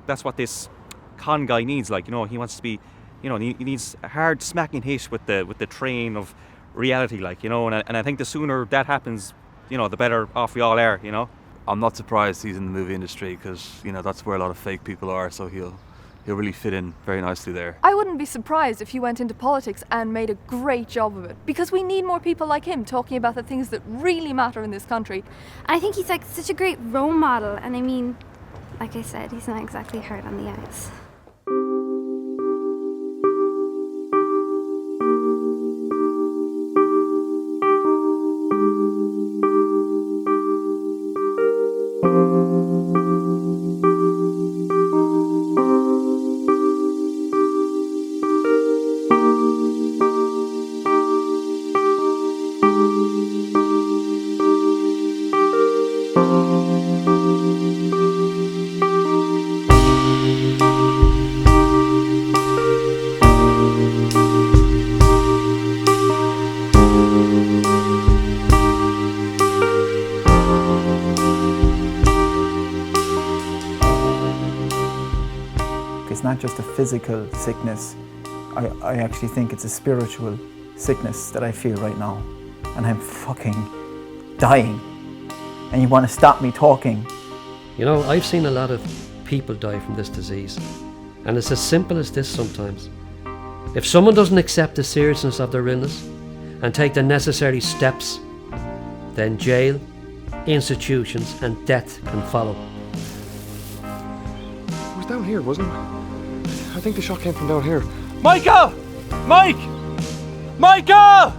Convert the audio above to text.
that's what this con guy needs. Like, you know, he wants to be, you know, he needs a hard smacking hit with the train of reality, like, you know. And I think the sooner that happens, you know, the better off we all are, you know. I'm not surprised he's in the movie industry because, you know, that's where a lot of fake people are, so he'll really fit in very nicely there. I wouldn't be surprised if he went into politics and made a great job of it, because we need more people like him talking about the things that really matter in this country. I think he's like such a great role model, and I mean, like I said, he's not exactly hard on the eyes. It's not just a physical sickness. I actually think it's a spiritual sickness that I feel right now. And I'm fucking dying. And you want to stop me talking. You know, I've seen a lot of people die from this disease. And it's as simple as this sometimes. If someone doesn't accept the seriousness of their illness and take the necessary steps, then jail, institutions and death can follow. It was down here, wasn't it? I think the shot came from down here. Micah! Mike! Micah!